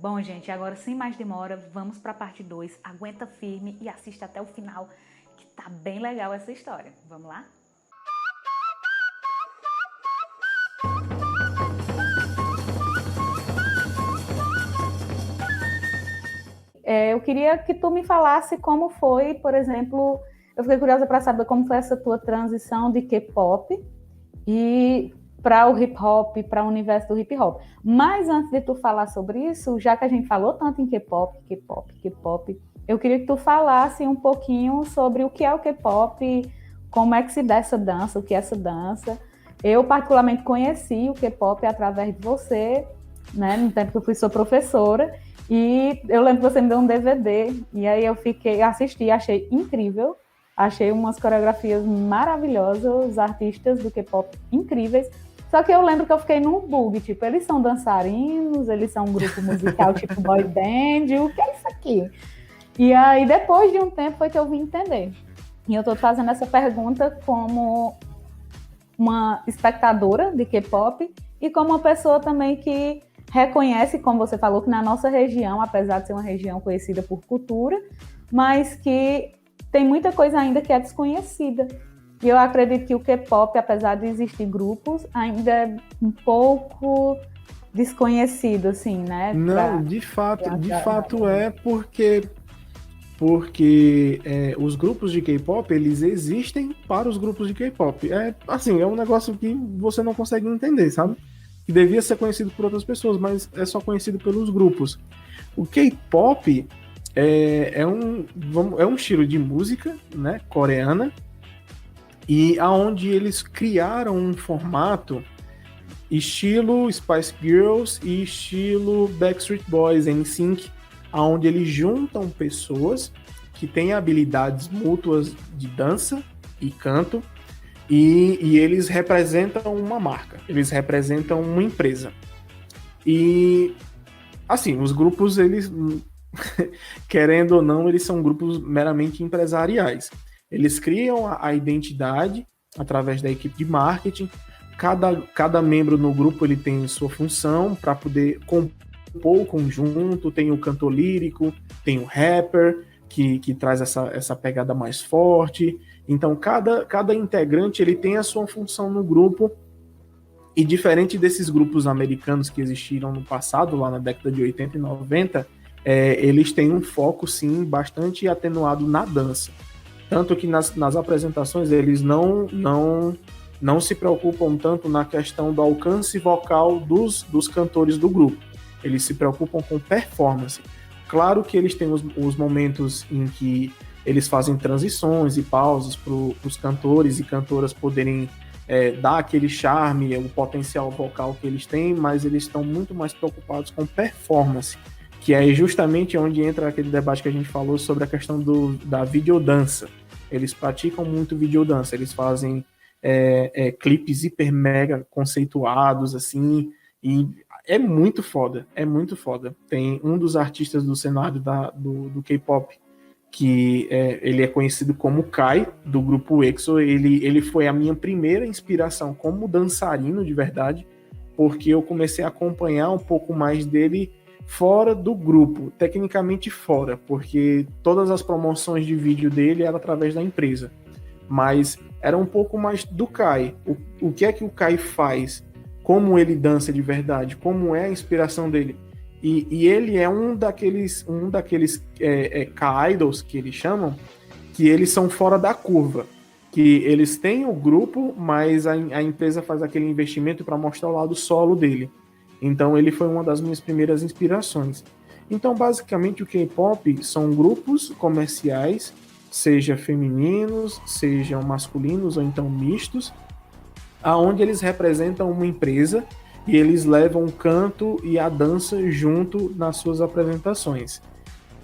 Bom, gente, agora sem mais demora, vamos para a parte 2. Aguenta firme e assista até o final, que tá bem legal essa história. Vamos lá? Eu queria que tu me falasse como foi, por exemplo, eu fiquei curiosa para saber como foi essa tua transição de K-pop e para o hip hop, para o universo do hip hop. Mas antes de tu falar sobre isso, já que a gente falou tanto em K-pop, eu queria que tu falasse um pouquinho sobre o que é o K-pop, como é que se dá essa dança, o que é essa dança. Eu particularmente conheci o K-pop através de você, né, no tempo que eu fui sua professora, e eu lembro que você me deu um DVD, e aí eu assisti, achei incrível, achei umas coreografias maravilhosas, os artistas do K-pop incríveis. Só que eu lembro que eu fiquei num bug, tipo, eles são dançarinos, eles são um grupo musical tipo boy band, o que é isso aqui? E aí, depois de um tempo, foi que eu vim entender. E eu tô fazendo essa pergunta como uma espectadora de K-pop e como uma pessoa também que reconhece, como você falou, que na nossa região, apesar de ser uma região conhecida por cultura, mas que tem muita coisa ainda que é desconhecida. E eu acredito que o K-pop, apesar de existir grupos, ainda é um pouco desconhecido, assim, né? Não, de fato é porque os grupos de K-pop, eles existem para os grupos de K-pop. É assim, é um negócio que você não consegue entender, sabe? Que devia ser conhecido por outras pessoas, mas é só conhecido pelos grupos. O K-pop é um estilo de música, né, coreana, e aonde eles criaram um formato estilo Spice Girls e estilo Backstreet Boys, NSYNC, onde eles juntam pessoas que têm habilidades mútuas de dança e canto e eles representam uma marca, eles representam uma empresa. E, assim, os grupos, eles, querendo ou não, eles são grupos meramente empresariais. Eles criam a identidade através da equipe de marketing. Cada membro no grupo ele tem sua função para poder compor o conjunto. Tem o cantor lírico, tem o rapper, que traz essa pegada mais forte. Então, cada integrante ele tem a sua função no grupo. E diferente desses grupos americanos que existiram no passado, lá na década de 80 e 90, eles têm um foco, sim, bastante atenuado na dança. Tanto que nas apresentações eles não se preocupam tanto na questão do alcance vocal dos cantores do grupo. Eles se preocupam com performance. Claro que eles têm os momentos em que eles fazem transições e pausas para os cantores e cantoras poderem dar aquele charme, o potencial vocal que eles têm, mas eles estão muito mais preocupados com performance, que é justamente onde entra aquele debate que a gente falou sobre a questão da videodança. Eles praticam muito videodança, eles fazem clipes hiper mega conceituados, assim, e é muito foda, é muito foda. Tem um dos artistas do cenário do K-pop, que ele é conhecido como Kai, do grupo EXO. Ele foi a minha primeira inspiração como dançarino de verdade, porque eu comecei a acompanhar um pouco mais dele fora do grupo, tecnicamente fora, porque todas as promoções de vídeo dele eram através da empresa, mas era um pouco mais do Kai. O que é que o Kai faz? Como ele dança de verdade? Como é a inspiração dele? E ele é um daqueles K-idols que eles chamam, que eles são fora da curva, que eles têm o grupo, mas a empresa faz aquele investimento para mostrar o lado solo dele. Então ele foi uma das minhas primeiras inspirações. Então, basicamente, o K-pop são grupos comerciais, seja femininos, sejam masculinos ou então mistos, aonde eles representam uma empresa e eles levam o canto e a dança junto nas suas apresentações.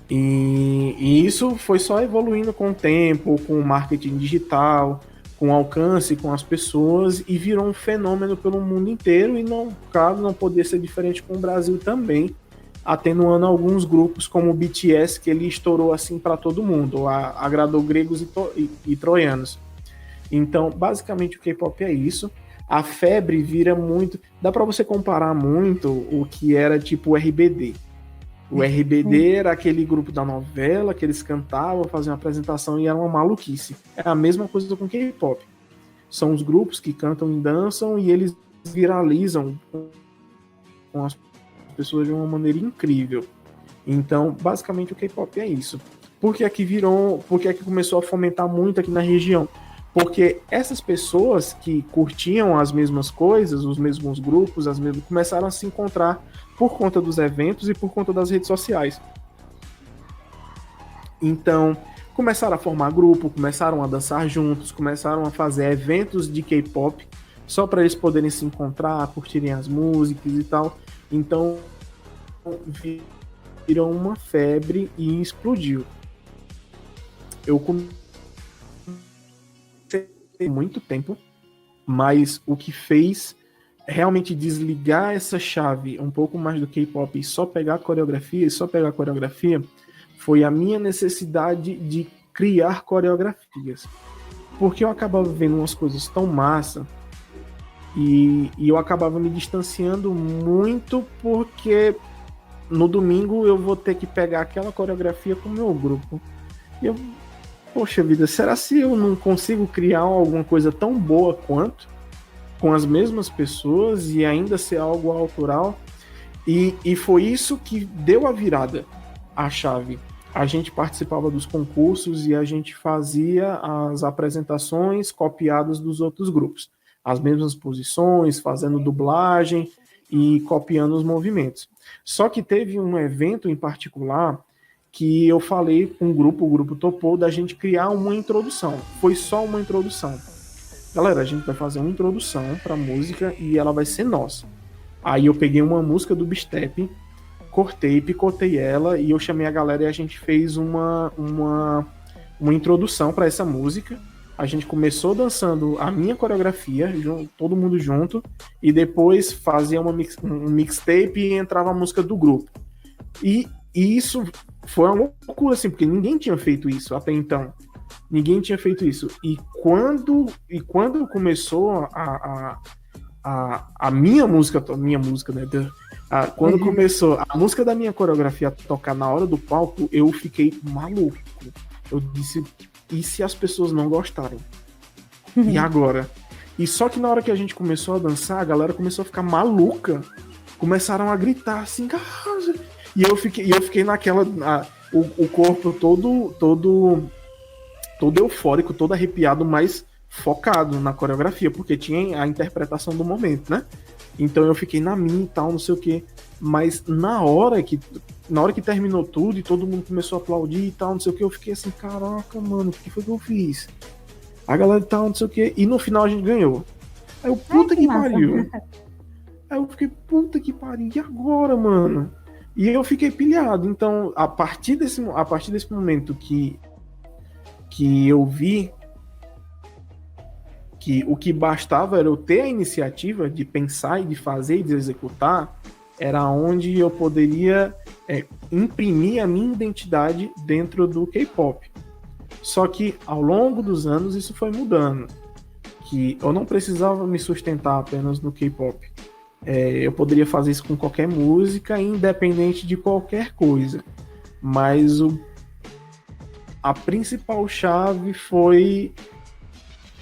E isso foi só evoluindo com o tempo, com o marketing digital, com o alcance com as pessoas, e virou um fenômeno pelo mundo inteiro. E não, claro, não podia ser diferente com o Brasil também, atenuando alguns grupos como o BTS, que ele estourou assim para todo mundo, agradou gregos e troianos. Então, basicamente, o K-pop é isso. A febre vira muito. Dá para você comparar muito o que era tipo o RBD. O RBD era aquele grupo da novela que eles cantavam, faziam uma apresentação e era uma maluquice. É a mesma coisa com K-pop. São os grupos que cantam e dançam e eles viralizam com as pessoas de uma maneira incrível. Então, basicamente, o K-pop é isso. Por que é que começou a fomentar muito aqui na região? Porque essas pessoas que curtiam as mesmas coisas, os mesmos grupos, começaram a se encontrar por conta dos eventos e por conta das redes sociais. Então, começaram a formar grupo, começaram a dançar juntos, começaram a fazer eventos de K-pop só para eles poderem se encontrar, curtirem as músicas e tal. Então, virou uma febre e explodiu. Eu comecei muito tempo, mas o que fez realmente desligar essa chave um pouco mais do K-pop e só pegar coreografia foi a minha necessidade de criar coreografias, porque eu acabava vendo umas coisas tão massa e eu acabava me distanciando muito, porque no domingo eu vou ter que pegar aquela coreografia com o meu grupo e eu, poxa vida, será se eu não consigo criar alguma coisa tão boa quanto com as mesmas pessoas e ainda ser algo autoral? E foi isso que deu a virada, a chave. A gente participava dos concursos e a gente fazia as apresentações copiadas dos outros grupos. As mesmas posições, fazendo dublagem e copiando os movimentos. Só que teve um evento em particular que eu falei com o grupo topou da gente criar uma introdução. Foi só uma introdução. Galera, a gente vai fazer uma introdução pra música e ela vai ser nossa. Aí eu peguei uma música do Bistep, cortei, picotei ela e eu chamei a galera e a gente fez uma introdução para essa música. A gente começou dançando a minha coreografia, todo mundo junto, e depois fazia um mixtape e entrava a música do grupo. E isso foi uma loucura, assim, porque ninguém tinha feito isso até então. Ninguém tinha feito isso. E quando começou a minha música, né? Quando começou a música da minha coreografia a tocar na hora do palco, eu fiquei maluco. Eu disse, e se as pessoas não gostarem? E agora? E só que na hora que a gente começou a dançar, a galera começou a ficar maluca. Começaram a gritar assim, e eu fiquei naquela, o corpo todo eufórico, todo arrepiado, mas focado na coreografia, porque tinha a interpretação do momento, né? Então eu fiquei na minha e tal, não sei o quê. Mas na hora que terminou tudo e todo mundo começou a aplaudir e tal, não sei o quê, eu fiquei assim, caraca, mano, o que foi que eu fiz? A galera e tal, não sei o quê. E no final a gente ganhou. Aí eu, puta que pariu. Aí eu fiquei, puta que pariu, e agora, mano? E eu fiquei pilhado. Então, a partir desse momento que eu vi que o que bastava era eu ter a iniciativa de pensar e de fazer e de executar, era onde eu poderia imprimir a minha identidade dentro do K-pop. Só que ao longo dos anos isso foi mudando, que eu não precisava me sustentar apenas no K-pop. Eu poderia fazer isso com qualquer música, independente de qualquer coisa. Mas a principal chave foi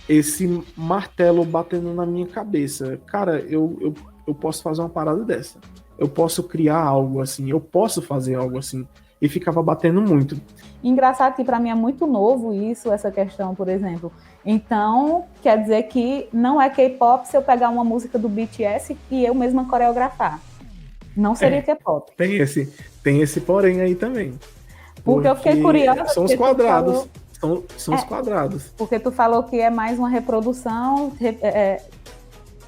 esse martelo batendo na minha cabeça. Cara, eu posso fazer uma parada dessa. Eu posso criar algo assim. Eu posso fazer algo assim. E ficava batendo muito. Engraçado que para mim é muito novo isso, essa questão, por exemplo. Então, quer dizer que não é K-pop se eu pegar uma música do BTS e eu mesma coreografar. Não seria K-pop. Tem esse porém aí também. Porque eu fiquei curiosa. São os quadrados. São os quadrados. Porque tu falou que é mais uma reprodução,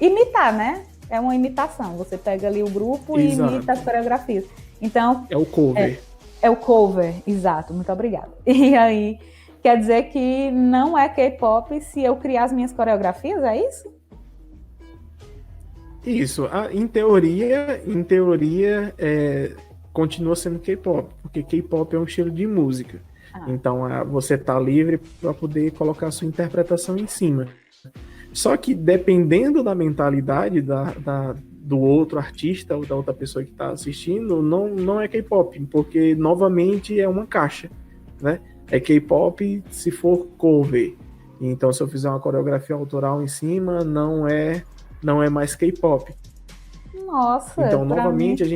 imitar, né? É uma imitação. Você pega ali o grupo e imita as coreografias. Então, é o cover. É o cover, exato. Muito obrigada. E aí, quer dizer que não é K-pop se eu criar as minhas coreografias, é isso? Isso. Em teoria, continua sendo K-pop, porque K-pop é um estilo de música. Então você está livre para poder colocar a sua interpretação em cima. Só que dependendo da mentalidade do outro artista ou da outra pessoa que está assistindo, não é K-pop, porque novamente é uma caixa, né? É K-pop se for cover. Então, se eu fizer uma coreografia autoral em cima, não é mais K-pop. Nossa, então, pra novamente, mim... a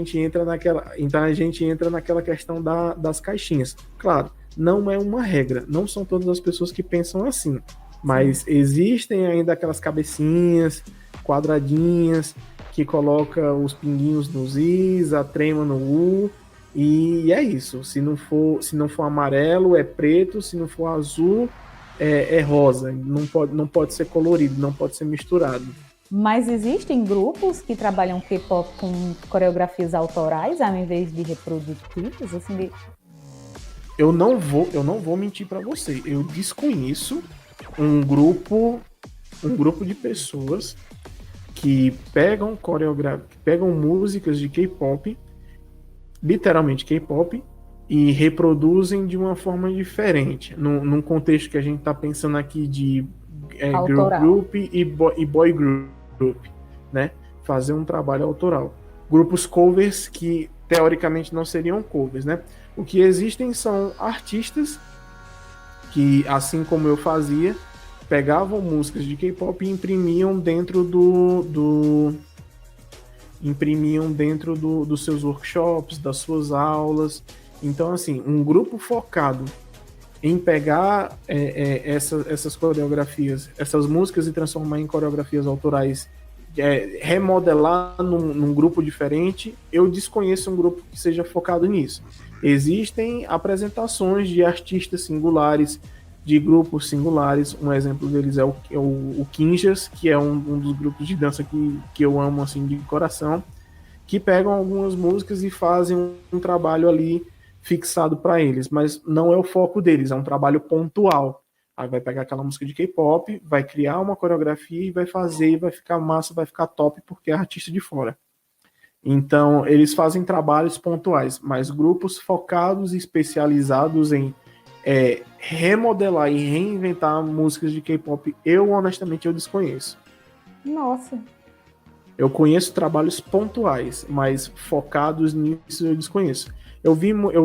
gente entra naquela questão das caixinhas. Claro, não é uma regra, não são todas as pessoas que pensam assim, mas existem ainda aquelas cabecinhas quadradinhas que coloca os pinguinhos nos is, a trema no u, e é isso. Se não for amarelo, é preto, se não for azul, é rosa. Não pode ser colorido, não pode ser misturado. Mas existem grupos que trabalham K-pop com coreografias autorais, ao invés de reprodutivas, assim, de... Eu não vou mentir para você. Eu desconheço um grupo de pessoas que pegam músicas de K-pop, literalmente K-pop, e reproduzem de uma forma diferente. Num contexto que a gente está pensando aqui de girl group e boy group, né? Fazer um trabalho autoral. Grupos covers que teoricamente não seriam covers, né? O que existem são artistas que, assim como eu fazia, pegavam músicas de K-pop e imprimiam dentro dos seus workshops, das suas aulas. Então, assim, um grupo focado em pegar essas coreografias, essas músicas e transformar em coreografias autorais, remodelar num grupo diferente, eu desconheço um grupo que seja focado nisso. Existem apresentações de artistas singulares, de grupos singulares. Um exemplo deles é o Kinjas, que é um dos grupos de dança que eu amo assim de coração, que pegam algumas músicas e fazem um trabalho ali fixado para eles, mas não é o foco deles, é um trabalho pontual. Aí vai pegar aquela música de K-pop, vai criar uma coreografia e vai fazer, e vai ficar massa, vai ficar top, porque é artista de fora. Então, eles fazem trabalhos pontuais, mas grupos focados e especializados em remodelar e reinventar músicas de K-pop, honestamente eu desconheço. Nossa. Eu conheço trabalhos pontuais, mas focados nisso eu desconheço. Eu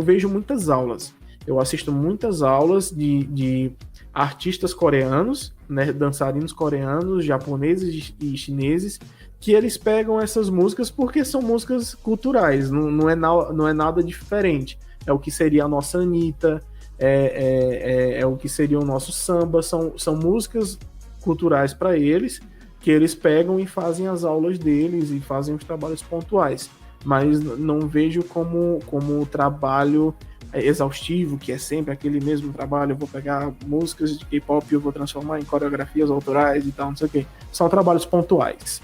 vejo muitas aulas. Eu assisto muitas aulas de artistas coreanos, né, dançarinos coreanos, japoneses e chineses, que eles pegam essas músicas porque são músicas culturais, não é nada diferente. É o que seria a nossa Anitta, é o que seria o nosso samba, são músicas culturais para eles, que eles pegam e fazem as aulas deles e fazem os trabalhos pontuais. Mas não vejo como trabalho exaustivo, que é sempre aquele mesmo trabalho. Eu vou pegar músicas de K-pop e eu vou transformar em coreografias autorais e tal, não sei o quê. São trabalhos pontuais.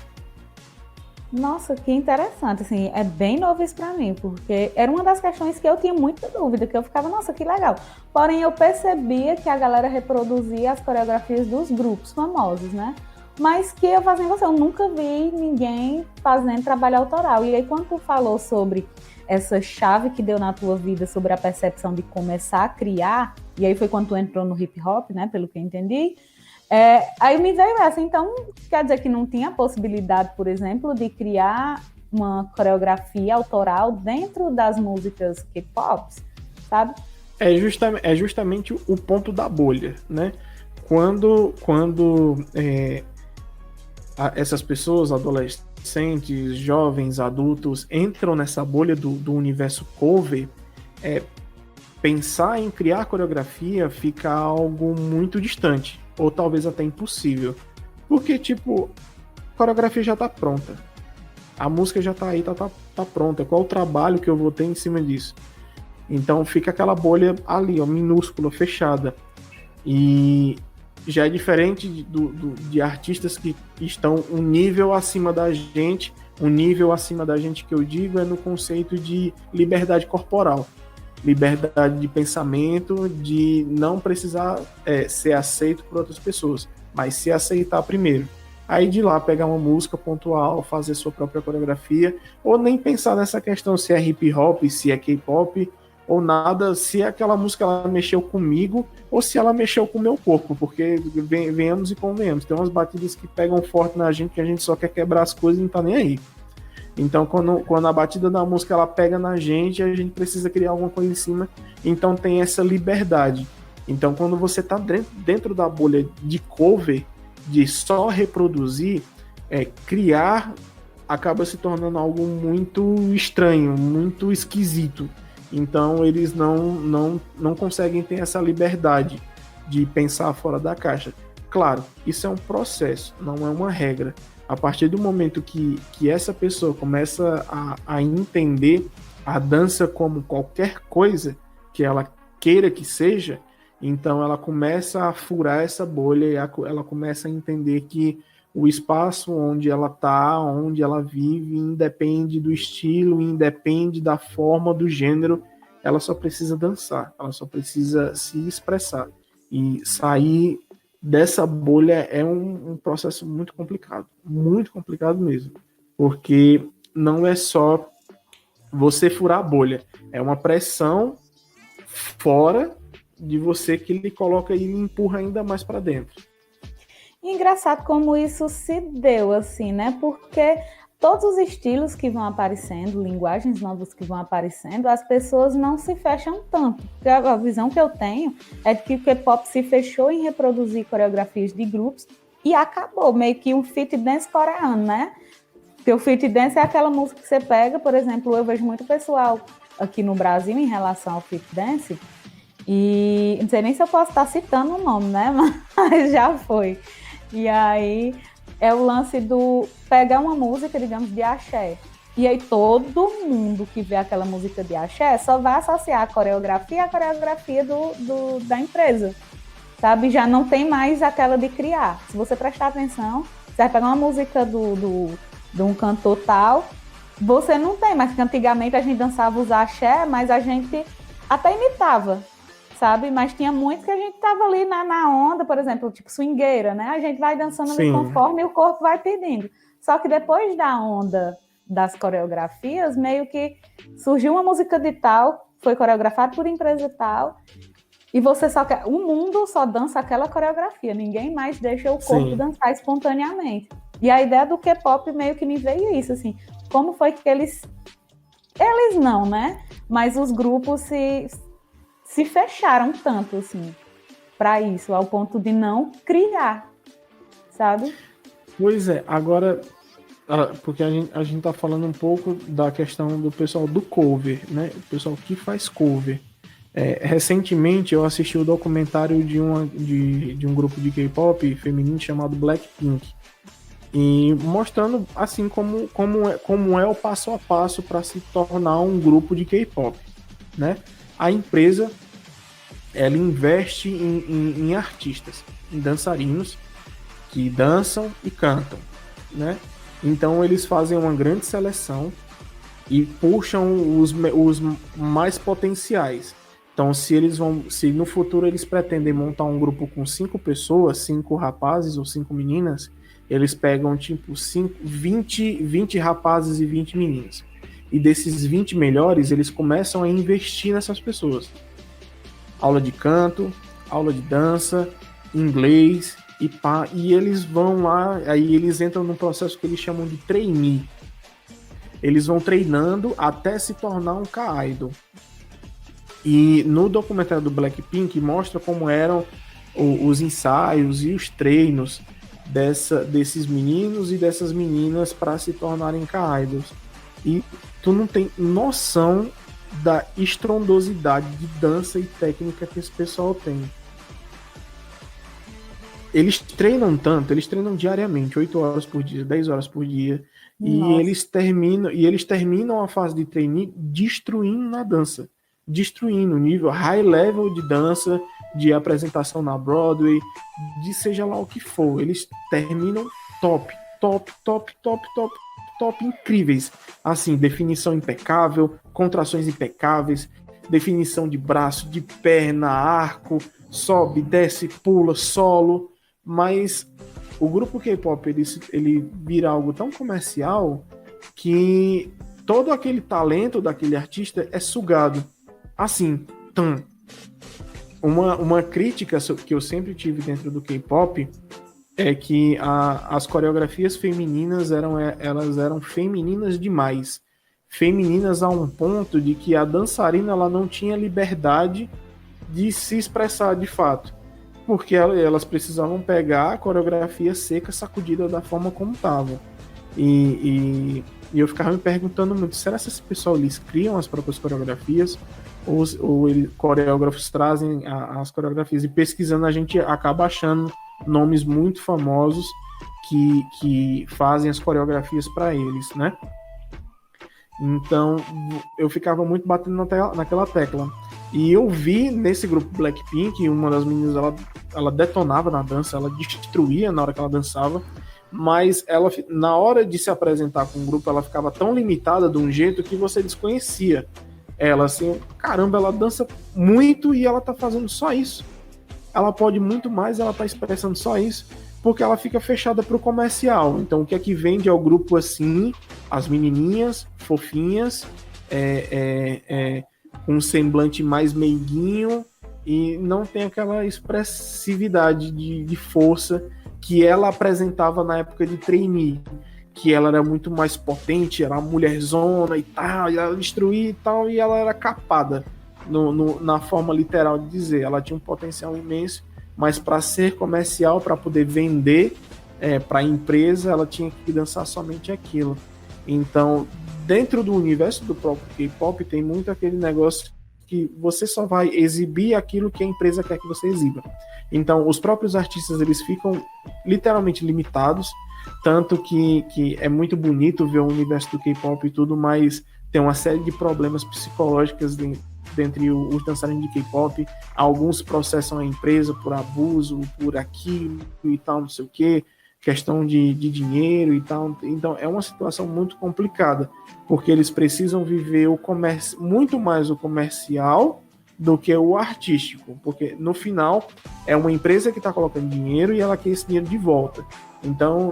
Nossa, que interessante, assim, é bem novo isso para mim, porque era uma das questões que eu tinha muita dúvida, que eu ficava, nossa, que legal. Porém, eu percebia que a galera reproduzia as coreografias dos grupos famosos, né? Mas que eu fazendo assim, eu nunca vi ninguém fazendo trabalho autoral. E aí, quando tu falou sobre essa chave que deu na tua vida, sobre a percepção de começar a criar, e aí foi quando tu entrou no hip hop, né, pelo que eu entendi, aí me veio essa. Então, quer dizer que não tinha possibilidade, por exemplo, de criar uma coreografia autoral dentro das músicas K-pop, sabe? É justamente o ponto da bolha, né? Quando essas pessoas, adolescentes, jovens, adultos, entram nessa bolha do universo cover, pensar em criar coreografia fica algo muito distante, ou talvez até impossível. Porque, tipo, a coreografia já tá pronta. A música já tá aí, tá pronta. Qual o trabalho que eu vou ter em cima disso? Então fica aquela bolha ali, ó, minúscula, fechada. E já é diferente de artistas que estão um nível acima da gente. Um nível acima da gente que eu digo é no conceito de liberdade corporal. Liberdade de pensamento, de não precisar ser aceito por outras pessoas, mas se aceitar primeiro. Aí de lá pegar uma música pontual, fazer sua própria coreografia, ou nem pensar nessa questão se é hip hop, se é K-pop, ou nada, se aquela música ela mexeu comigo, ou se ela mexeu com o meu corpo, porque venhamos e convenhamos, tem umas batidas que pegam forte na gente, que a gente só quer quebrar as coisas e não tá nem aí. Então, quando a batida da música ela pega na gente, a gente precisa criar alguma coisa em cima. Então, tem essa liberdade. Então, quando você está dentro da bolha de cover, de só reproduzir, criar acaba se tornando algo muito estranho, muito esquisito. Então, eles não conseguem ter essa liberdade de pensar fora da caixa. Claro, isso é um processo, não é uma regra. A partir do momento que essa pessoa começa a entender a dança como qualquer coisa que ela queira que seja, então ela começa a furar essa bolha e ela começa a entender que o espaço onde ela está, onde ela vive, independe do estilo, independe da forma, do gênero, ela só precisa dançar, ela só precisa se expressar. E sair dessa bolha é um processo muito complicado mesmo, porque não é só você furar a bolha, é uma pressão fora de você que lhe coloca e lhe empurra ainda mais para dentro. Engraçado como isso se deu, assim, né? Porque todos os estilos que vão aparecendo, linguagens novas que vão aparecendo, as pessoas não se fecham tanto. Porque a visão que eu tenho é de que o K-pop se fechou em reproduzir coreografias de grupos e acabou, meio que um fit dance coreano, né? Porque o fit dance é aquela música que você pega, por exemplo, eu vejo muito pessoal aqui no Brasil em relação ao fit dance, e não sei nem se eu posso estar citando o nome, né? Mas já foi. E aí é o lance do pegar uma música, digamos, de axé. E aí todo mundo que vê aquela música de axé só vai associar a coreografia da empresa, sabe? Já não tem mais aquela de criar. Se você prestar atenção, você vai pegar uma música de um cantor tal, você não tem, mas que antigamente a gente dançava os axé, mas a gente até imitava, sabe? Mas tinha muito que a gente tava ali na onda, por exemplo, tipo swingueira, né? A gente vai dançando ali conforme o corpo vai pedindo. Só que depois da onda das coreografias, meio que surgiu uma música de tal, foi coreografado por empresa tal, e você só quer... O mundo só dança aquela coreografia, ninguém mais deixa o corpo dançar espontaneamente. E a ideia do K-pop meio que me veio isso, assim, como foi que eles não, né? Mas os grupos se fecharam tanto, assim, para isso, ao ponto de não criar, sabe? Pois é, agora, porque a gente tá falando um pouco da questão do pessoal do cover, né? O pessoal que faz cover. Recentemente eu assisti o documentário de um grupo de K-pop feminino chamado Blackpink, e mostrando assim como é o passo a passo para se tornar um grupo de K-pop, né? A empresa ela investe em artistas, em dançarinos que dançam e cantam, né? Então eles fazem uma grande seleção e puxam os mais potenciais. Então se no futuro eles pretendem montar um grupo com 5 pessoas, 5 rapazes ou 5 meninas, eles pegam tipo 20 rapazes e 20 meninas. E desses 20 melhores, eles começam a investir nessas pessoas. Aula de canto, aula de dança, inglês, e eles vão lá, aí eles entram num processo que eles chamam de trainee. Eles vão treinando até se tornar um K-idol. E no documentário do Blackpink mostra como eram os ensaios e os treinos desses meninos e dessas meninas para se tornarem K-idols. E tu não tem noção da estrondosidade de dança e técnica que esse pessoal tem. Eles treinam tanto, eles treinam diariamente, 8 horas por dia, 10 horas por dia, e eles terminam a fase de trainee destruindo na dança, destruindo nível high level de dança, de apresentação na Broadway, de seja lá o que for. Eles terminam top, incríveis. Assim, definição impecável, contrações impecáveis, definição de braço, de perna, arco, sobe, desce, pula, solo. Mas o grupo K-pop ele vira algo tão comercial que todo aquele talento daquele artista é sugado. Assim, uma crítica que eu sempre tive dentro do K-pop é que as coreografias femininas elas eram femininas demais. Femininas a um ponto de que a dançarina ela não tinha liberdade de se expressar de fato. Porque elas precisavam pegar a coreografia seca, sacudida da forma como estava. E eu ficava me perguntando muito, será que esse pessoal eles criam as próprias coreografias? Ou coreógrafos trazem as coreografias? E pesquisando a gente acaba achando nomes muito famosos que fazem as coreografias para eles, né? Então eu ficava muito batendo naquela tecla. E eu vi nesse grupo Blackpink, uma das meninas ela detonava na dança, ela destruía na hora que ela dançava, mas ela, na hora de se apresentar com o grupo, ela ficava tão limitada de um jeito que você desconhecia ela, assim, caramba, ela dança muito e ela tá fazendo só isso. Ela pode muito mais, ela tá expressando só isso, porque ela fica fechada pro comercial. Então o que é que vende ao grupo assim? As menininhas fofinhas, com um semblante mais meiguinho e não tem aquela expressividade de força que ela apresentava na época de trainee, que ela era muito mais potente, era uma mulherzona e tal, e ela destruía e tal, e ela era capada na forma literal de dizer. Ela tinha um potencial imenso, mas para ser comercial, para poder vender para a empresa, ela tinha que dançar somente aquilo. Então, dentro do universo do próprio K-pop, tem muito aquele negócio que você só vai exibir aquilo que a empresa quer que você exiba. Então, os próprios artistas, eles ficam literalmente limitados, tanto que é muito bonito ver o universo do K-pop e tudo, mas tem uma série de problemas psicológicos dentre os dançarinos de K-pop. Alguns processam a empresa por abuso, por aquilo e tal, não sei o quê, questão de dinheiro e tal. Então é uma situação muito complicada, porque eles precisam viver o comércio, muito mais o comercial do que o artístico, porque no final é uma empresa que está colocando dinheiro e ela quer esse dinheiro de volta. Então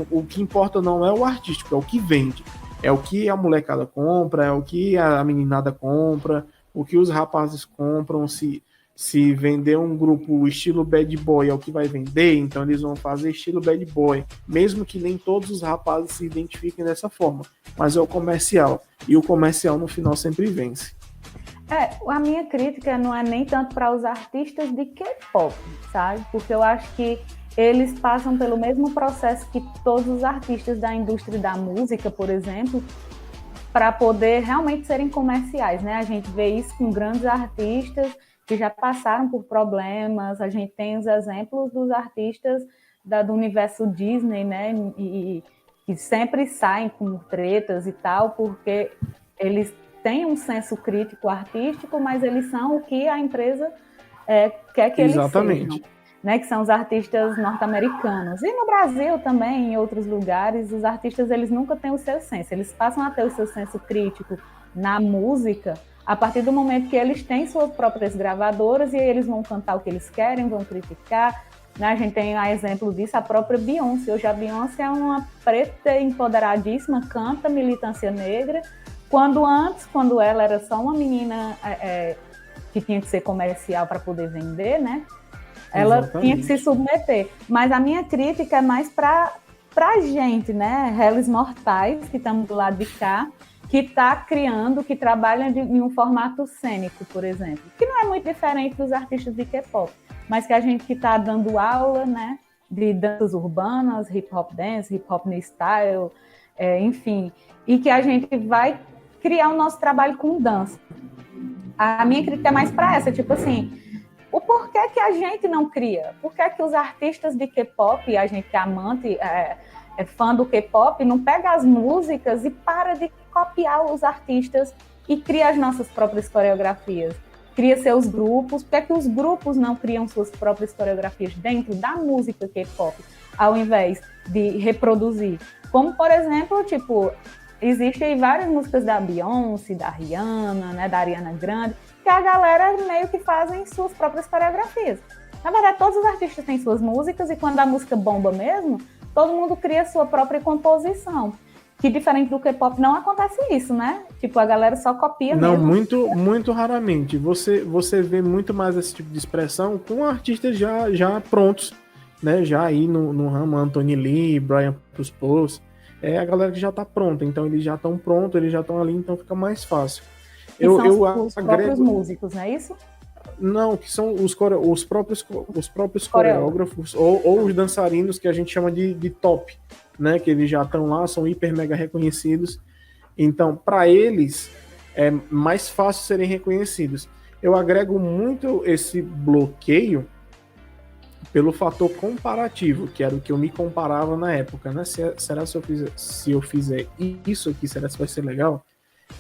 o que importa não é o artístico, é o que vende, é o que a molecada compra, é o que a meninada compra, o que os rapazes compram. Se vender um grupo estilo bad boy é o que vai vender, então eles vão fazer estilo bad boy, mesmo que nem todos os rapazes se identifiquem dessa forma, mas é o comercial, e o comercial no final sempre vence. A minha crítica não é nem tanto para os artistas de K-pop, sabe? Porque eu acho que eles passam pelo mesmo processo que todos os artistas da indústria da música, por exemplo, para poder realmente serem comerciais, né? A gente vê isso com grandes artistas que já passaram por problemas. A gente tem os exemplos dos artistas do universo Disney, né? E que sempre saem com tretas e tal, porque eles têm um senso crítico artístico, mas eles são o que a empresa quer que eles sejam, né? Que são os artistas norte-americanos. E no Brasil também, em outros lugares, os artistas eles nunca têm o seu senso. Eles passam a ter o seu senso crítico na música a partir do momento que eles têm suas próprias gravadoras e eles vão cantar o que eles querem, vão criticar. Né? A gente tem a exemplo disso, a própria Beyoncé. Hoje a Beyoncé é uma preta empoderadíssima, canta militância negra, quando ela era só uma menina que tinha que ser comercial para poder vender, né? Ela tinha que se submeter. Mas a minha crítica é mais para a gente, né? Réis mortais, que estamos do lado de cá, que está criando, que trabalha em um formato cênico, por exemplo, que não é muito diferente dos artistas de K-pop, mas que a gente que está dando aula, né, de danças urbanas, hip-hop dance, hip-hop new style, enfim, e que a gente vai criar o nosso trabalho com dança. A minha crítica é mais para essa, tipo assim, o porquê que a gente não cria? Por que os artistas de K-pop, a gente que é amante, é fã do K-pop, não pega as músicas e para de copiar os artistas e cria as nossas próprias coreografias? Cria seus grupos. Por que os grupos não criam suas próprias coreografias dentro da música K-pop, ao invés de reproduzir? Como, por exemplo, tipo, existem várias músicas da Beyoncé, da Rihanna, né, da Ariana Grande, que a galera meio que fazem suas próprias coreografias. Na verdade, todos os artistas têm suas músicas e quando a música bomba mesmo, todo mundo cria sua própria composição. Que diferente do K-pop não acontece isso, né? Tipo, a galera só copia não, mesmo. Muito raramente. Você vê muito mais esse tipo de expressão com artistas já prontos, né, já aí no ramo Anthony Lee, Brian Puspos, é a galera que já está pronta, então eles já estão prontos, eles já estão ali, então fica mais fácil. Que são os próprios músicos, não é isso? Não, que são os próprios coreógrafos ou os dançarinos que a gente chama de top, né, que eles já estão lá, são hiper mega reconhecidos. Então, para eles, é mais fácil serem reconhecidos. Eu agrego muito esse bloqueio pelo fator comparativo, que era o que eu me comparava na época, né? Será se eu fizer isso aqui, será que vai ser legal?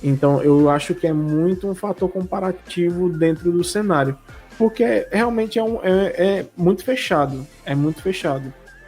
Então, eu acho que é muito um fator comparativo dentro do cenário, porque realmente é muito fechado,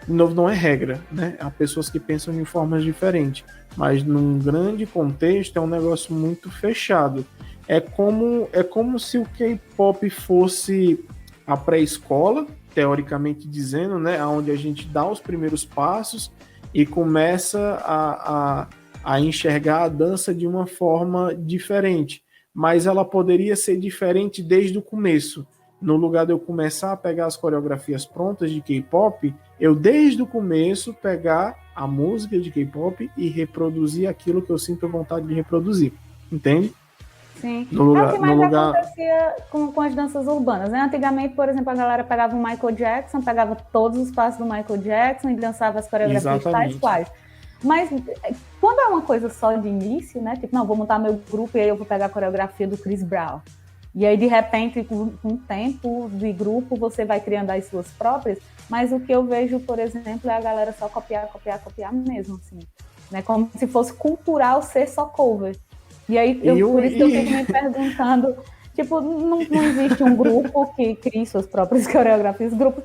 De novo, não é regra, né? Há pessoas que pensam de formas diferentes, mas num grande contexto é um negócio muito fechado. É como se o K-pop fosse a pré-escola, teoricamente dizendo, né? Onde a gente dá os primeiros passos e começa a enxergar a dança de uma forma diferente. Mas ela poderia ser diferente desde o começo. No lugar de eu começar a pegar as coreografias prontas de K-pop, eu desde o começo pegar a música de K-pop e reproduzir aquilo que eu sinto vontade de reproduzir. Entende? Sim. É o que mais acontecia com as danças urbanas, né? Antigamente, por exemplo, a galera pegava o Michael Jackson, pegava todos os passos do Michael Jackson e dançava as coreografias tais quais. Mas quando é uma coisa só de início, né? Tipo, não, vou montar meu grupo e aí eu vou pegar a coreografia do Chris Brown. E aí, de repente, com o tempo de grupo, você vai criando as suas próprias. Mas o que eu vejo, por exemplo, é a galera só copiar mesmo, assim. Né? Como se fosse cultural ser só cover. E aí, por isso que eu fico me perguntando, tipo, não existe um grupo que crie suas próprias coreografias, grupos,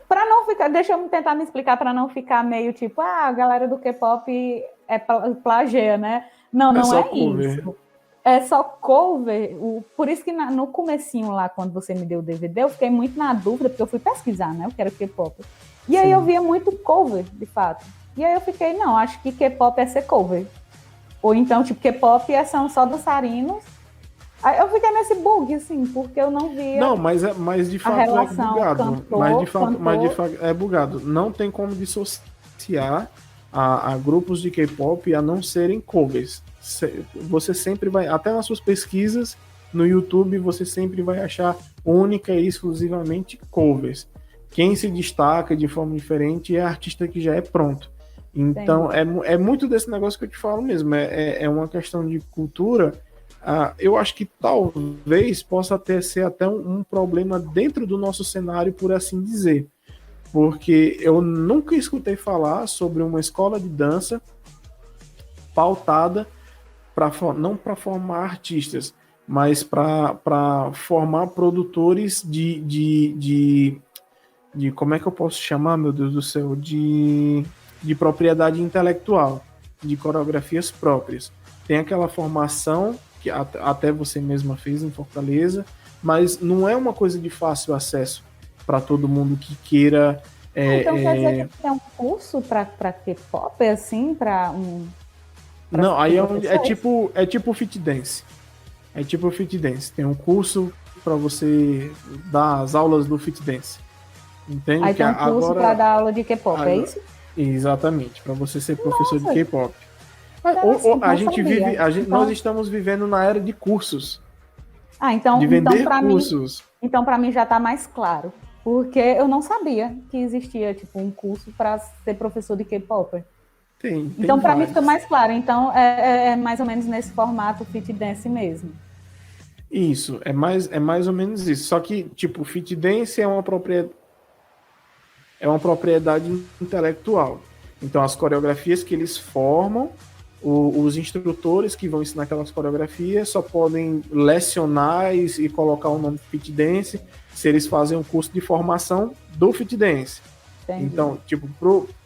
para não ficar, deixa eu tentar me explicar, para não ficar meio tipo, a galera do K-pop é plageia, né? Não é cover. Isso. É só cover, por isso que no comecinho lá, quando você me deu o DVD, eu fiquei muito na dúvida, porque eu fui pesquisar, né, o que era K-pop. E Sim. Aí eu via muito cover, de fato. E aí eu fiquei, não, acho que K-pop é ser cover. Ou então, tipo, K-pop são só dançarinos. Aí eu fiquei nesse bug, assim, porque eu não via. Não, mas de fato é bugado. Mas de fato é bugado. Não tem como dissociar a grupos de K-pop a não serem covers. Você sempre vai, até nas suas pesquisas no YouTube, você sempre vai achar única e exclusivamente covers. Quem se destaca de forma diferente é artista que já é pronto. Então, é muito desse negócio que eu te falo mesmo. É uma questão de cultura. Eu acho que talvez possa ser até um problema dentro do nosso cenário, por assim dizer. Porque eu nunca escutei falar sobre uma escola de dança pautada não para formar artistas, mas para formar produtores de como é que eu posso chamar, meu Deus do céu, de propriedade intelectual, de coreografias próprias. Tem aquela formação que até você mesma fez em Fortaleza, mas não é uma coisa de fácil acesso para todo mundo que queira. Então quer dizer que tem um curso para K-pop, assim, para um... Não, aí é tipo fit dance. É tipo fit dance. Tem um curso para você dar as aulas do fit dance. Entende? Aí tem um curso para dar aula de K-pop, é isso? Exatamente, para você ser professor de K-pop. Nós estamos vivendo na era de cursos. Então, de vender cursos. Então, para mim já está mais claro. Porque eu não sabia que existia tipo um curso para ser professor de K-pop. Então, para mim fica mais claro. Então, é mais ou menos nesse formato fit dance mesmo. Isso, é mais ou menos isso. Só que, tipo, fit dance é uma propriedade intelectual. Então, as coreografias que eles formam, os instrutores que vão ensinar aquelas coreografias só podem lecionar e colocar o nome fit dance se eles fazem um curso de formação do fit dance. Entendi. Então, tipo,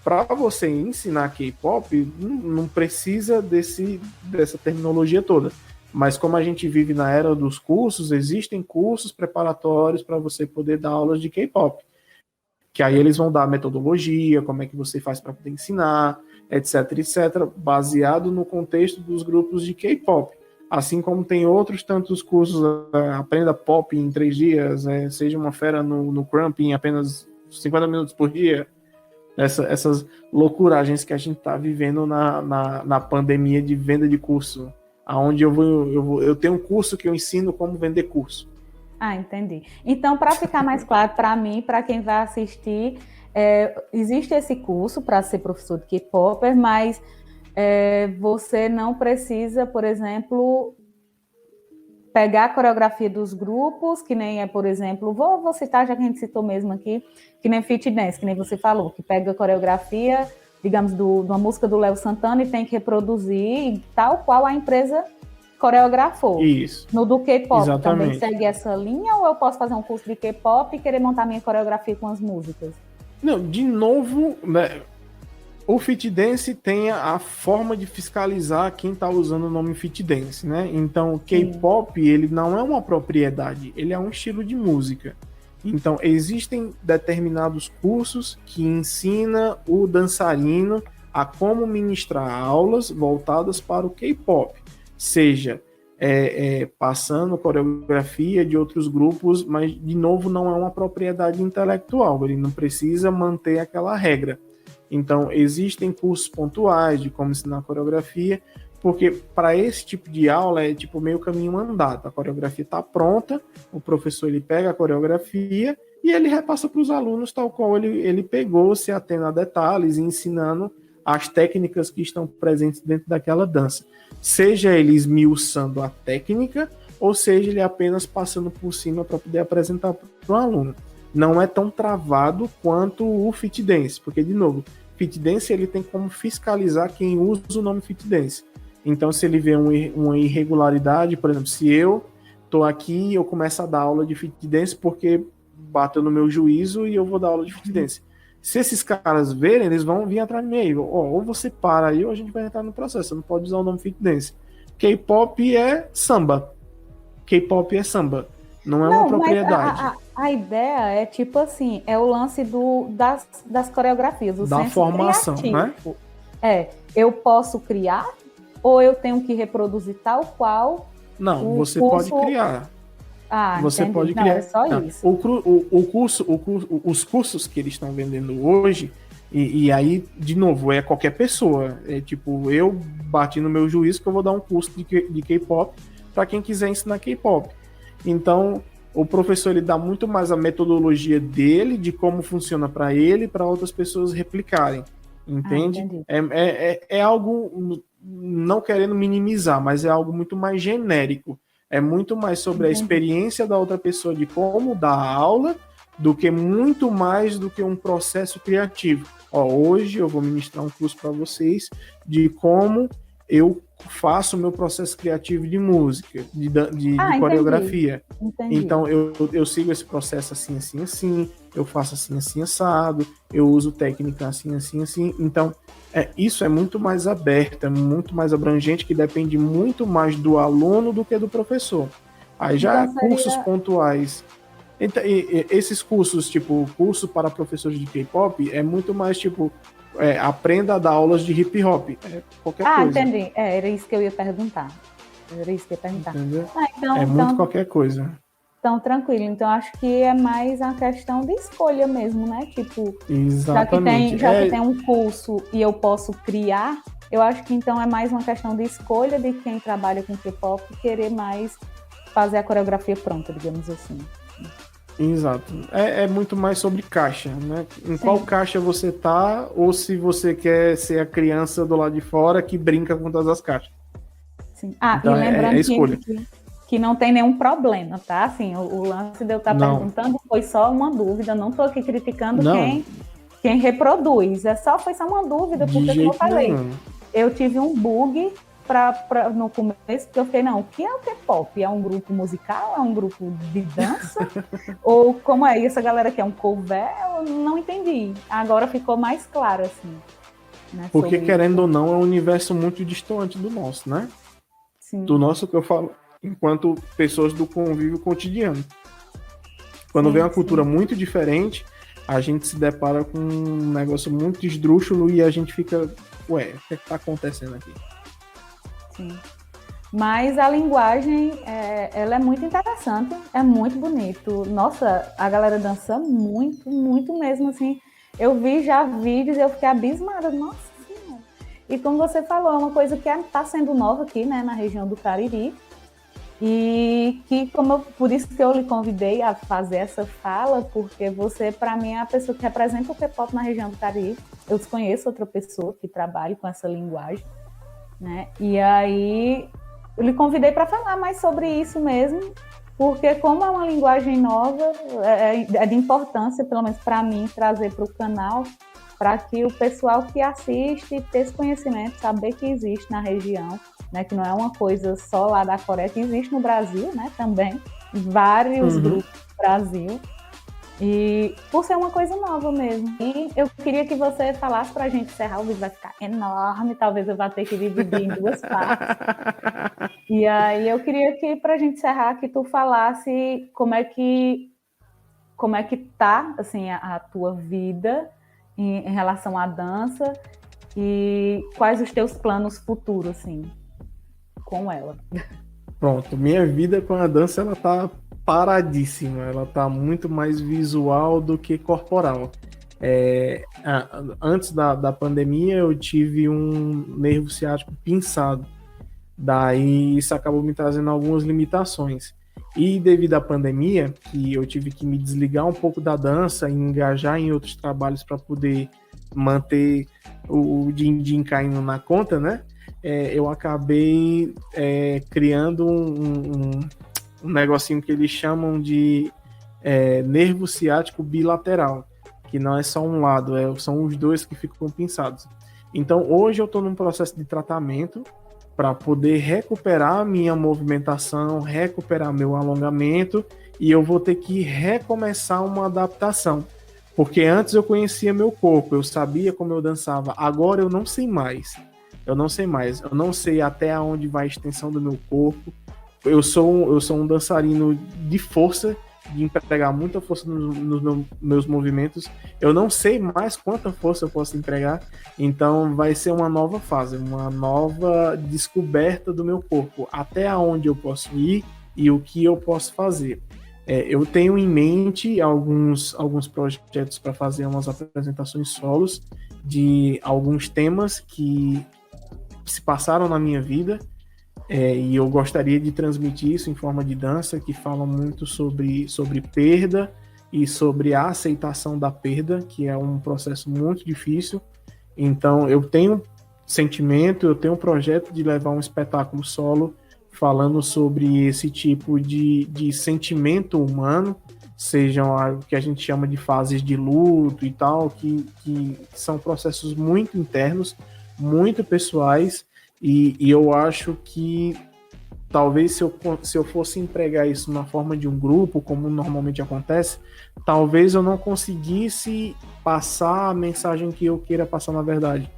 para você ensinar K-pop, não precisa dessa terminologia toda. Mas como a gente vive na era dos cursos, existem cursos preparatórios para você poder dar aulas de K-pop. Que aí eles vão dar metodologia, como é que você faz para poder ensinar, etc, baseado no contexto dos grupos de K-pop. Assim como tem outros tantos cursos, aprenda pop em 3 dias, seja uma fera no Crump em apenas 50 minutos por dia. Essas loucuragens que a gente está vivendo na pandemia de venda de curso. Onde eu tenho um curso que eu ensino como vender curso. Ah, entendi. Então, para ficar mais claro para mim, para quem vai assistir, existe esse curso para ser professor de K-Popper, mas você não precisa, por exemplo, pegar a coreografia dos grupos, que nem por exemplo, vou citar, já que a gente citou mesmo aqui, que nem Fit Dance, que nem você falou, que pega a coreografia, digamos, de uma música do Léo Santana e tem que reproduzir tal qual a empresa coreografou. Isso. No do K-pop Exatamente. também segue essa linha, ou eu posso fazer um curso de K-pop e querer montar minha coreografia com as músicas? Não, de novo, né, o Fit Dance tem a forma de fiscalizar quem está usando o nome Fit Dance, né? Então, o K-pop, ele não é uma propriedade, ele é um estilo de música. Então, existem determinados cursos que ensinam o dançarino a como ministrar aulas voltadas para o K-pop, seja passando coreografia de outros grupos, mas, de novo, não é uma propriedade intelectual, ele não precisa manter aquela regra. Então, existem cursos pontuais de como ensinar coreografia, porque para esse tipo de aula é tipo meio caminho andado. A coreografia está pronta, o professor ele pega a coreografia e ele repassa para os alunos tal qual ele pegou, se atendo a detalhes e ensinando as técnicas que estão presentes dentro daquela dança. Seja ele esmiuçando a técnica, ou seja ele apenas passando por cima para poder apresentar para o aluno. Não é tão travado quanto o Fit Dance, porque, de novo, Fit Dance ele tem como fiscalizar quem usa o nome Fit Dance. Então, se ele vê uma irregularidade, por exemplo, se eu estou aqui e eu começo a dar aula de Fit Dance porque bateu no meu juízo e eu vou dar aula de Fit Dance. Se esses caras verem, eles vão vir atrás de mim aí. Ou você para aí ou a gente vai entrar no processo. Você não pode usar o nome Fit Dance. K-pop é samba. K-pop é samba. Não é uma propriedade. A ideia é tipo assim, é o lance das coreografias, o da senso formação, criativo. né? Eu posso criar ou eu tenho que reproduzir tal qual? Não, você pode criar. Você entendi. pode não, criar. é só isso. Os cursos que eles estão vendendo hoje, e aí, de novo, é qualquer pessoa. É tipo, eu bati no meu juízo que eu vou dar um curso de K-pop para quem quiser ensinar K-pop. Então, o professor ele dá muito mais a metodologia dele, de como funciona para ele, para outras pessoas replicarem. Entende? É algo, não querendo minimizar, mas é algo muito mais genérico. É muito mais sobre a experiência da outra pessoa de como dar a aula, do que muito mais do que um processo criativo. Hoje eu vou ministrar um curso para vocês de como eu faço o meu processo criativo de música, de coreografia. Entendi. Então, eu sigo esse processo assim, assim, assim, eu faço assim, assim, assado, eu uso técnica assim, assim, assim. Então, isso é muito mais aberto, é muito mais abrangente, que depende muito mais do aluno do que do professor. Aí já então, cursos pontuais. Então, esses cursos, tipo, curso para professores de K-pop, é muito mais, tipo, aprenda a dar aulas de hip hop. Qualquer coisa. Entendi. Era isso que eu ia perguntar. Entendeu? Então, muito qualquer coisa. Então, tranquilo. Então, acho que é mais a questão de escolha mesmo, né? Tipo, exatamente. Já que tem um curso e eu posso criar, eu acho que então é mais uma questão de escolha de quem trabalha com K-pop querer mais fazer a coreografia pronta, digamos assim. Exato. É muito mais sobre caixa, né? Em qual caixa você tá, ou se você quer ser a criança do lado de fora que brinca com todas as caixas. Sim. Então, e lembrando que não tem nenhum problema, tá? Assim, o lance de eu estar perguntando foi só uma dúvida, não estou aqui criticando quem reproduz. Foi só uma dúvida, porque como eu falei, eu tive um bug no começo, porque eu fiquei, o que é o K-pop? É um grupo musical? É um grupo de dança? Ou como é isso? A galera que é um cover? Eu não entendi. Agora ficou mais claro, assim. Né, porque, querendo ou não, é um universo muito distante do nosso, né? Sim. Do nosso, que eu falo, enquanto pessoas do convívio cotidiano. Quando vem uma cultura muito diferente, a gente se depara com um negócio muito esdrúxulo e a gente fica, o que está acontecendo aqui? Sim. Mas a linguagem, ela é muito interessante, é muito bonito. Nossa, a galera dança muito, muito mesmo, assim. Eu vi já vídeos e eu fiquei abismada. Nossa Senhora. E como você falou, é uma coisa que está sendo nova aqui, né, na região do Cariri. E que, por isso que eu lhe convidei a fazer essa fala, porque você, para mim, é a pessoa que representa o K-pop na região do Cariri. Eu desconheço outra pessoa que trabalhe com essa linguagem, né? E aí eu lhe convidei para falar mais sobre isso mesmo, porque como é uma linguagem nova, é de importância, pelo menos para mim, trazer para o canal, para que o pessoal que assiste tenha esse conhecimento, saber que existe na região, né, que não é uma coisa só lá da Coreia, que existe no Brasil, né, também, vários grupos no Brasil, e por ser uma coisa nova mesmo. E eu queria que você falasse para a gente encerrar, o vídeo vai ficar enorme, talvez eu vá ter que dividir em 2 partes. E aí eu queria que, para a gente encerrar, que tu falasse como é que tá, assim, a tua vida em relação à dança e quais os teus planos futuros, assim, com ela. Pronto, minha vida com a dança, ela tá paradíssima, ela tá muito mais visual do que corporal. Antes da pandemia, eu tive um nervo ciático pinçado, daí isso acabou me trazendo algumas limitações. E devido à pandemia, que eu tive que me desligar um pouco da dança e engajar em outros trabalhos para poder manter o din-din caindo na conta, né? Eu acabei criando um negocinho que eles chamam de nervo ciático bilateral, que não é só um lado, são os dois que ficam pinçados. Então, hoje eu estou num processo de tratamento para poder recuperar minha movimentação, recuperar meu alongamento, e eu vou ter que recomeçar uma adaptação. Porque antes eu conhecia meu corpo, eu sabia como eu dançava, agora eu não sei mais. Eu não sei até onde vai a extensão do meu corpo. Eu sou um dançarino de força, de empregar muita força nos meus movimentos. Eu não sei mais quanta força eu posso empregar, então vai ser uma nova fase, uma nova descoberta do meu corpo, até onde eu posso ir e o que eu posso fazer. Eu tenho em mente alguns projetos para fazer umas apresentações solos de alguns temas que se passaram na minha vida, e eu gostaria de transmitir isso em forma de dança, que fala muito sobre perda e sobre a aceitação da perda, que é um processo muito difícil. Então eu tenho sentimento, eu tenho um projeto de levar um espetáculo solo falando sobre esse tipo de sentimento humano, sejam o que a gente chama de fases de luto e tal, que são processos muito internos, muito pessoais, e eu acho que talvez se eu fosse empregar isso na forma de um grupo, como normalmente acontece, talvez eu não conseguisse passar a mensagem que eu queira passar na verdade.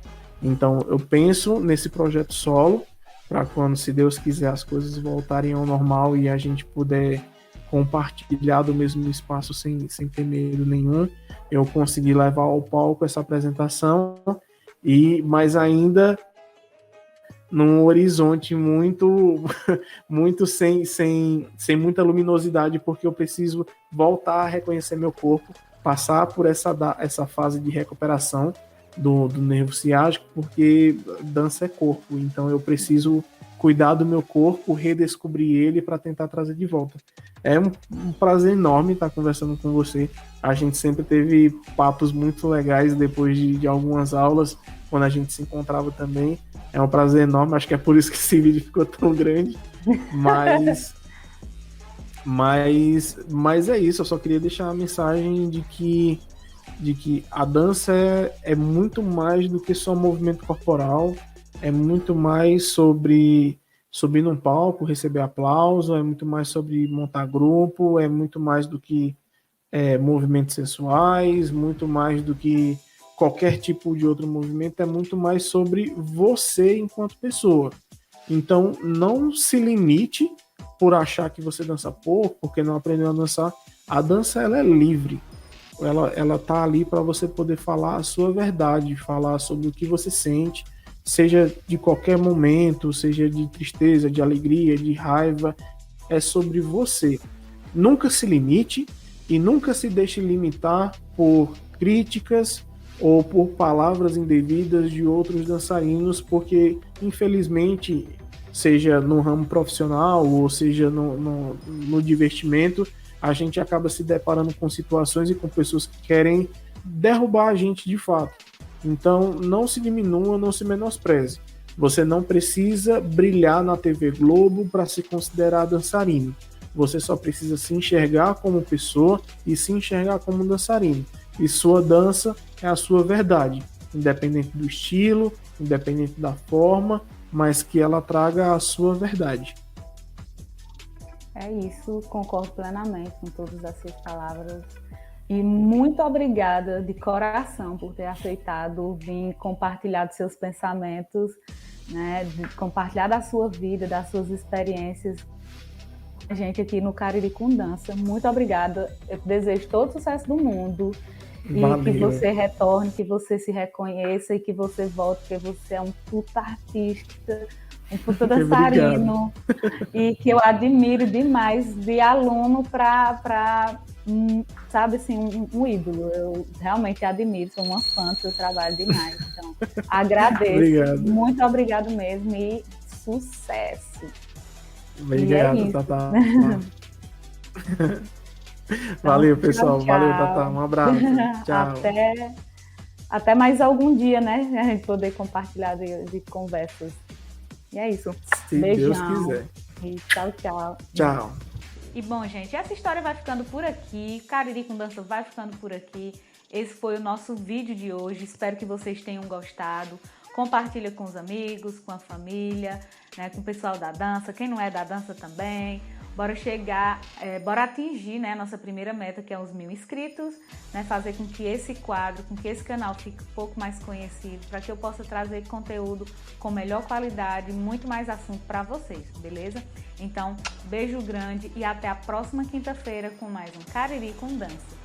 Então eu penso nesse projeto solo, para quando, se Deus quiser, as coisas voltarem ao normal e a gente puder compartilhar do mesmo espaço sem ter medo nenhum, eu conseguir levar ao palco essa apresentação, mas ainda num horizonte muito sem muita luminosidade, porque eu preciso voltar a reconhecer meu corpo, passar por essa fase de recuperação do nervo ciático, porque dança é corpo, então eu preciso cuidar do meu corpo, redescobrir ele para tentar trazer de volta. É um prazer enorme estar conversando com você. A gente sempre teve papos muito legais depois de algumas aulas, quando a gente se encontrava também. É um prazer enorme, acho que é por isso que esse vídeo ficou tão grande. Mas é isso, eu só queria deixar a mensagem de que a dança é muito mais do que só movimento corporal, é muito mais sobre subir num palco, receber aplauso, é muito mais sobre montar grupo, é muito mais do que movimentos sensuais, muito mais do que qualquer tipo de outro movimento, é muito mais sobre você enquanto pessoa. Então, não se limite por achar que você dança pouco, porque não aprendeu a dançar. A dança, ela é livre. Ela tá ali para você poder falar a sua verdade, falar sobre o que você sente, seja de qualquer momento, seja de tristeza, de alegria, de raiva, é sobre você. Nunca se limite e nunca se deixe limitar por críticas ou por palavras indevidas de outros dançarinos, porque, infelizmente, seja no ramo profissional ou seja no divertimento, a gente acaba se deparando com situações e com pessoas que querem derrubar a gente de fato. Então, não se diminua, não se menospreze. Você não precisa brilhar na TV Globo para se considerar dançarino. Você só precisa se enxergar como pessoa e se enxergar como dançarino. E sua dança é a sua verdade, independente do estilo, independente da forma, mas que ela traga a sua verdade. É isso, concordo plenamente com todas as suas palavras. E muito obrigada de coração por ter aceitado vir compartilhar dos seus pensamentos, né, de compartilhar da sua vida, das suas experiências. A gente aqui no Cariri com Dança. Muito obrigada. Eu desejo todo o sucesso do mundo. Valeu. E que você retorne, que você se reconheça e que você volte, porque você é um puta artista, um puta dançarino. E que eu admiro demais de aluno para sabe assim, um ídolo. Eu realmente admiro, sou uma fã do seu trabalho demais. Então, agradeço. Obrigado. Muito obrigado mesmo e sucesso. Obrigado, Tatá. Valeu, pessoal. Tchau. Valeu, Tatá. Um abraço. Tchau. Até mais algum dia, né? A gente poder compartilhar de conversas. E é isso. Se Beijão. Deus quiser. E tchau, tchau. Tchau. E bom, gente, essa história vai ficando por aqui. Cariri com Dança vai ficando por aqui. Esse foi o nosso vídeo de hoje. Espero que vocês tenham gostado. Compartilha com os amigos, com a família, né, com o pessoal da dança. Quem não é da dança também. Bora bora atingir, né, nossa primeira meta, que é os 1000 inscritos, né, fazer com que esse quadro, com que esse canal fique um pouco mais conhecido, para que eu possa trazer conteúdo com melhor qualidade, muito mais assunto para vocês, beleza? Então, beijo grande e até a próxima quinta-feira com mais um Cariri com Dança.